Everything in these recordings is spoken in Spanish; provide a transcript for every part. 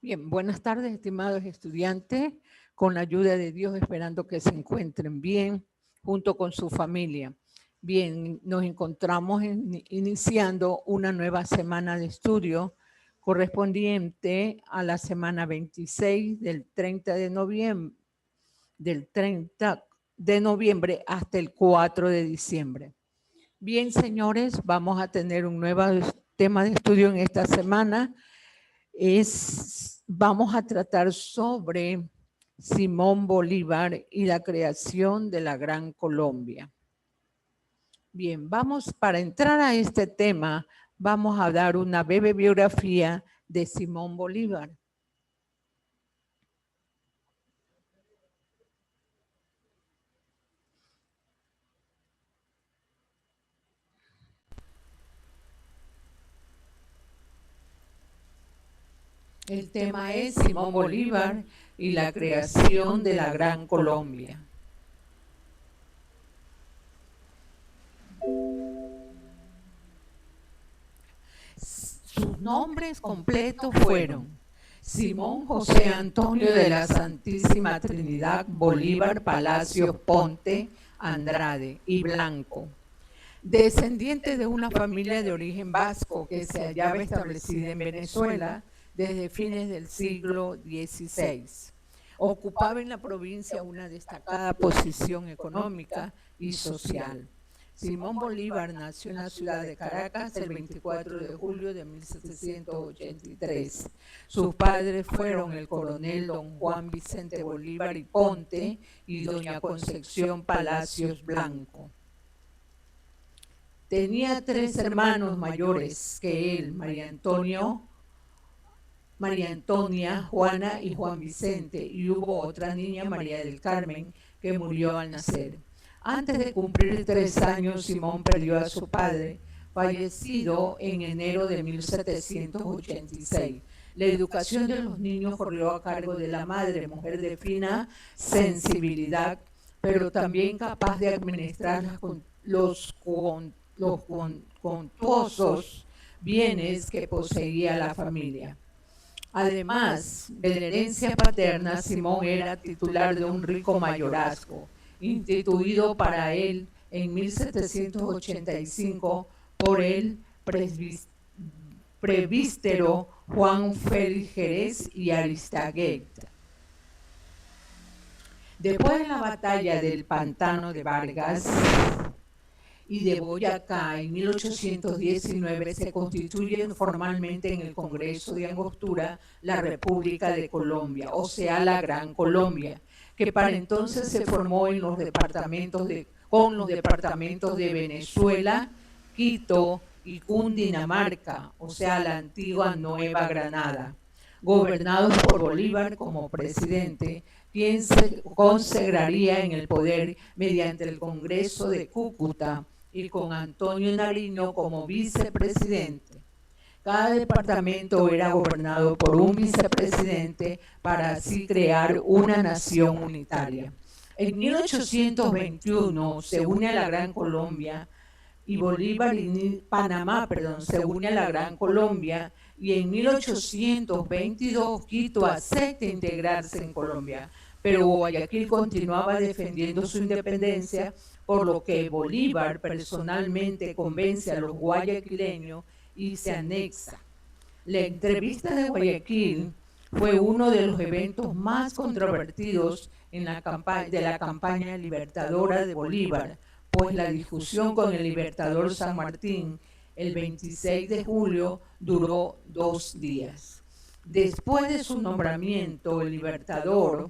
Bien, buenas tardes, estimados estudiantes. Con la ayuda de Dios, esperando que se encuentren bien junto con su familia. Bien, nos encontramos iniciando una nueva semana de estudio correspondiente a la semana 26 del 30 de noviembre, hasta el 4 de diciembre. Bien, señores, vamos a tener un nuevo tema de estudio en esta semana. Vamos a tratar sobre Simón Bolívar y la creación de la Gran Colombia. Bien, para entrar a este tema, vamos a dar una breve biografía de Simón Bolívar. El tema es Simón Bolívar y la creación de la Gran Colombia. Sus nombres completos fueron Simón José Antonio de la Santísima Trinidad Bolívar Palacios Ponte Andrade y Blanco, descendiente de una familia de origen vasco que se hallaba establecida en Venezuela desde fines del siglo XVI. Ocupaba en la provincia una destacada posición económica y social. Simón Bolívar nació en la ciudad de Caracas el 24 de julio de 1783. Sus padres fueron el coronel don Juan Vicente Bolívar y Ponte y doña Concepción Palacios Blanco. Tenía 3 hermanos mayores que él, María Antonia, Juana y Juan Vicente, y hubo otra niña, María del Carmen, que murió al nacer. Antes de cumplir 3 años, Simón perdió a su padre, fallecido en enero de 1786. La educación de los niños corrió a cargo de la madre, mujer de fina sensibilidad, pero también capaz de administrar los contuosos bienes que poseía la familia. Además de la herencia paterna, Simón era titular de un rico mayorazgo, instituido para él en 1785 por el presbítero Juan Félix Jerez y Aristagueta. Después de la batalla del Pantano de Vargas y de Boyacá en 1819 se constituye formalmente en el Congreso de Angostura la República de Colombia, o sea, la Gran Colombia, que para entonces se formó en con los departamentos de Venezuela, Quito y Cundinamarca, o sea, la antigua Nueva Granada, gobernados por Bolívar como presidente, quien se consagraría en el poder mediante el Congreso de Cúcuta y con Antonio Nariño como vicepresidente. Cada departamento era gobernado por un vicepresidente para así crear una nación unitaria. En 1821 se une a la Gran Colombia y Bolívar y Panamá, se une a la Gran Colombia, y en 1822 Quito acepta integrarse en Colombia, pero Guayaquil continuaba defendiendo su independencia, por lo que Bolívar personalmente convence a los guayaquileños y se anexa. La entrevista de Guayaquil fue uno de los eventos más controvertidos de la campaña libertadora de Bolívar, pues la discusión con el libertador San Martín el 26 de julio duró 2 días. Después de su nombramiento, el libertador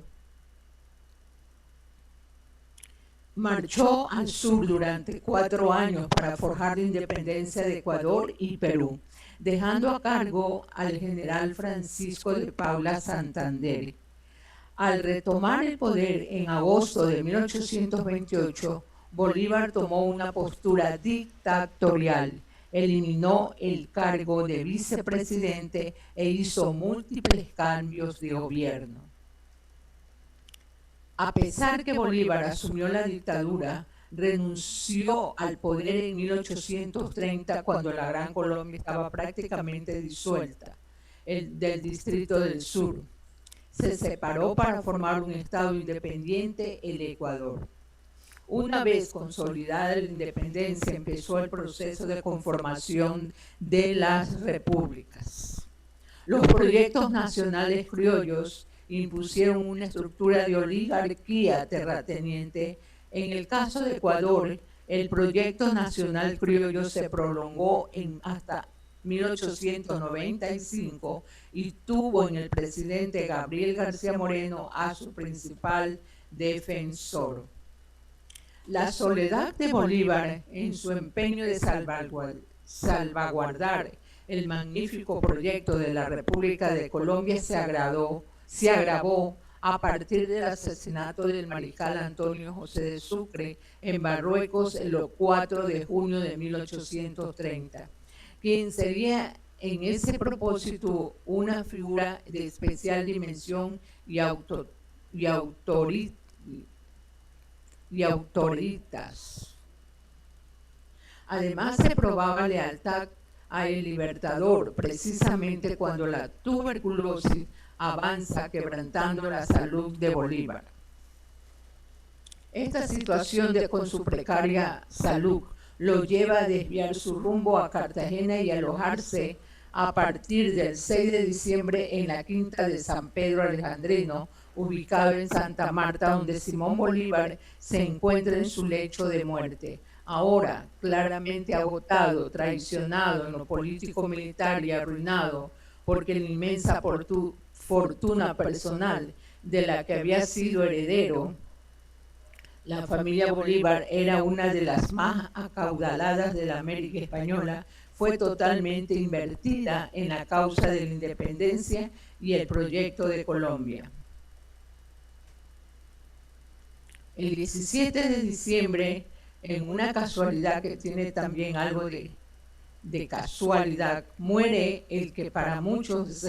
marchó al sur durante 4 años para forjar la independencia de Ecuador y Perú, dejando a cargo al general Francisco de Paula Santander. Al retomar el poder en agosto de 1828, Bolívar tomó una postura dictatorial, eliminó el cargo de vicepresidente e hizo múltiples cambios de gobierno. A pesar que Bolívar asumió la dictadura, renunció al poder en 1830 cuando la Gran Colombia estaba prácticamente disuelta. del Distrito del Sur. Se separó para formar un estado independiente, el Ecuador. Una vez consolidada la independencia, empezó el proceso de conformación de las repúblicas. Los proyectos nacionales criollos impusieron una estructura de oligarquía terrateniente. En el caso de Ecuador, el proyecto nacional criollo se prolongó hasta 1895 y tuvo en el presidente Gabriel García Moreno a su principal defensor. La soledad de Bolívar en su empeño de salvaguardar el magnífico proyecto de la República de Colombia se agravó a partir del asesinato del mariscal Antonio José de Sucre en Marruecos el 4 de junio de 1830, quien sería en ese propósito una figura de especial dimensión y autoritas. Además, se probaba lealtad a el Libertador, precisamente cuando la tuberculosis avanza quebrantando la salud de Bolívar. Esta situación con su precaria salud lo lleva a desviar su rumbo a Cartagena y alojarse a partir del 6 de diciembre en la quinta de San Pedro Alejandrino, ubicado en Santa Marta, donde Simón Bolívar se encuentra en su lecho de muerte. Ahora, claramente agotado, traicionado en lo político-militar y arruinado, porque la inmensa fortuna personal de la que había sido heredero, la familia Bolívar era una de las más acaudaladas de la América Española, fue totalmente invertida en la causa de la independencia y el proyecto de Colombia. El 17 de diciembre, en una casualidad que tiene también algo de casualidad, muere el que para muchos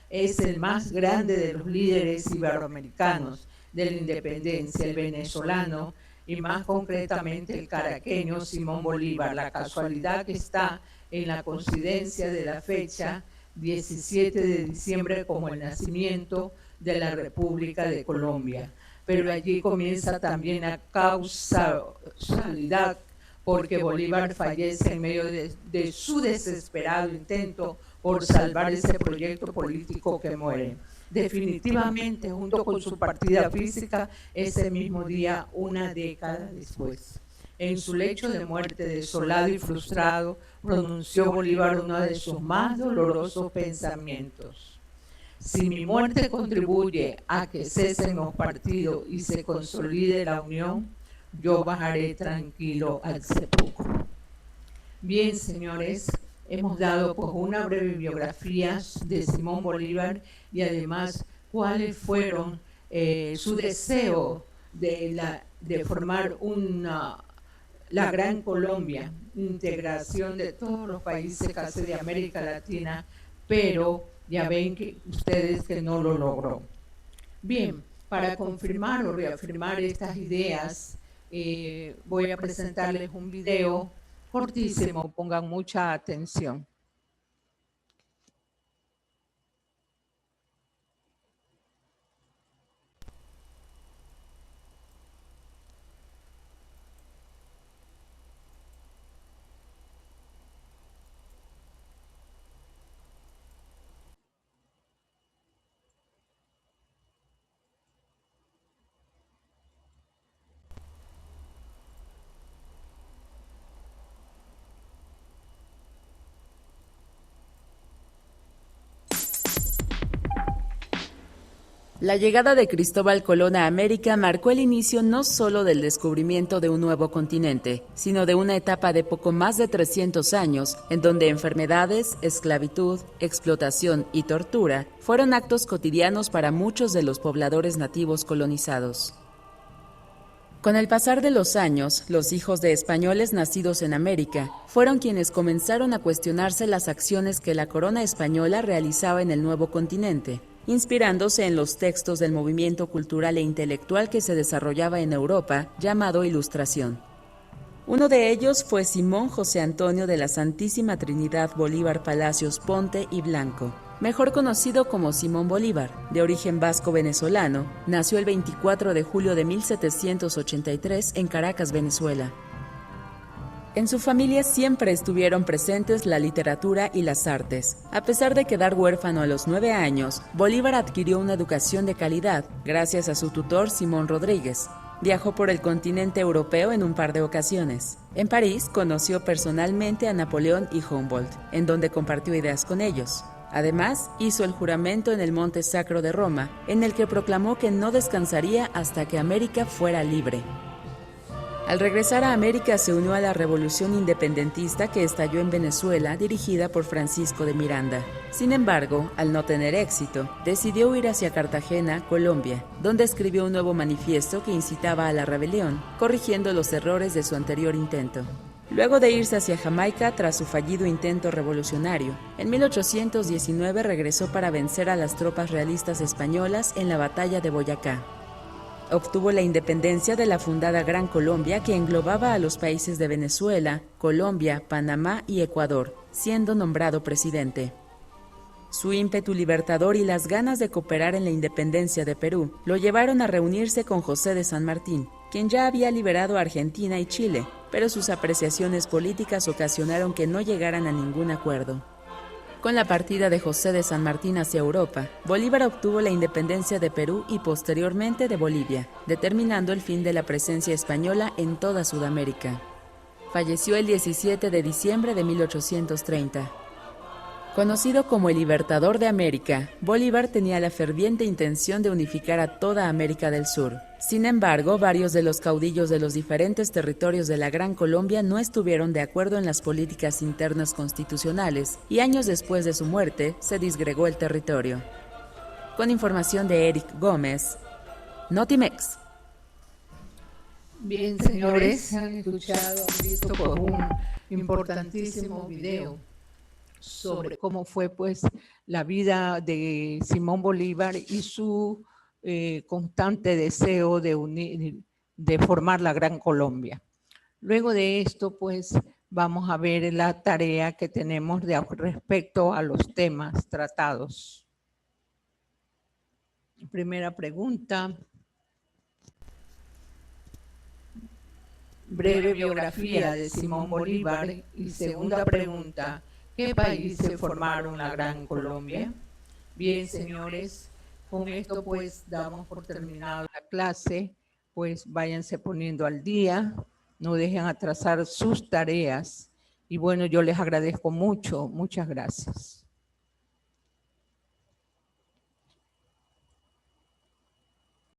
es el más grande de los líderes iberoamericanos de la independencia, el venezolano, y más concretamente el caraqueño Simón Bolívar. La casualidad que está en la coincidencia de la fecha 17 de diciembre como el nacimiento de la República de Colombia. Pero allí comienza también la causalidad, porque Bolívar fallece en medio de su desesperado intento por salvar ese proyecto político que muere. Definitivamente, junto con su partida física, ese mismo día, una década después. En su lecho de muerte, desolado y frustrado, pronunció Bolívar uno de sus más dolorosos pensamientos. Si mi muerte contribuye a que cesen los partidos y se consolide la unión, yo bajaré tranquilo al sepulcro. Bien, señores, hemos dado pues una breve biografía de Simón Bolívar y además cuáles fueron su deseo de formar la Gran Colombia, integración de todos los países casi de América Latina, pero ya ven que ustedes que no lo logró. Bien, para confirmar o reafirmar estas ideas, voy a presentarles un video cortísimo, pongan mucha atención. La llegada de Cristóbal Colón a América marcó el inicio no solo del descubrimiento de un nuevo continente, sino de una etapa de poco más de 300 años, en donde enfermedades, esclavitud, explotación y tortura fueron actos cotidianos para muchos de los pobladores nativos colonizados. Con el pasar de los años, los hijos de españoles nacidos en América fueron quienes comenzaron a cuestionarse las acciones que la corona española realizaba en el nuevo continente, inspirándose en los textos del movimiento cultural e intelectual que se desarrollaba en Europa, llamado Ilustración. Uno de ellos fue Simón José Antonio de la Santísima Trinidad Bolívar Palacios Ponte y Blanco, Mejor conocido como Simón Bolívar, de origen vasco-venezolano, nació el 24 de julio de 1783 en Caracas, Venezuela. En su familia siempre estuvieron presentes la literatura y las artes. A pesar de quedar huérfano a los 9 años, Bolívar adquirió una educación de calidad gracias a su tutor Simón Rodríguez. Viajó por el continente europeo en un par de ocasiones. En París conoció personalmente a Napoleón y Humboldt, en donde compartió ideas con ellos. Además, hizo el juramento en el Monte Sacro de Roma, en el que proclamó que no descansaría hasta que América fuera libre. Al regresar a América se unió a la revolución independentista que estalló en Venezuela, dirigida por Francisco de Miranda. Sin embargo, al no tener éxito, decidió huir hacia Cartagena, Colombia, donde escribió un nuevo manifiesto que incitaba a la rebelión, corrigiendo los errores de su anterior intento. Luego de irse hacia Jamaica tras su fallido intento revolucionario, en 1819 regresó para vencer a las tropas realistas españolas en la batalla de Boyacá. Obtuvo la independencia de la fundada Gran Colombia, que englobaba a los países de Venezuela, Colombia, Panamá y Ecuador, siendo nombrado presidente. Su ímpetu libertador y las ganas de cooperar en la independencia de Perú lo llevaron a reunirse con José de San Martín, quien ya había liberado a Argentina y Chile, pero sus apreciaciones políticas ocasionaron que no llegaran a ningún acuerdo. Con la partida de José de San Martín hacia Europa, Bolívar obtuvo la independencia de Perú y posteriormente de Bolivia, determinando el fin de la presencia española en toda Sudamérica. Falleció el 17 de diciembre de 1830. Conocido como el Libertador de América, Bolívar tenía la ferviente intención de unificar a toda América del Sur. Sin embargo, varios de los caudillos de los diferentes territorios de la Gran Colombia no estuvieron de acuerdo en las políticas internas constitucionales y años después de su muerte se disgregó el territorio. Con información de Eric Gómez, Notimex. Bien, señores, han escuchado, han visto por un importantísimo video sobre cómo fue pues la vida de Simón Bolívar y su constante deseo de formar la Gran Colombia. Luego de esto pues vamos a ver la tarea que tenemos respecto a los temas tratados. Primera pregunta. Breve biografía de Simón Bolívar. Y segunda pregunta. ¿Qué países formaron la Gran Colombia? Bien, señores, con esto pues damos por terminado la clase, pues váyanse poniendo al día, no dejen atrasar sus tareas y bueno, yo les agradezco mucho, muchas gracias.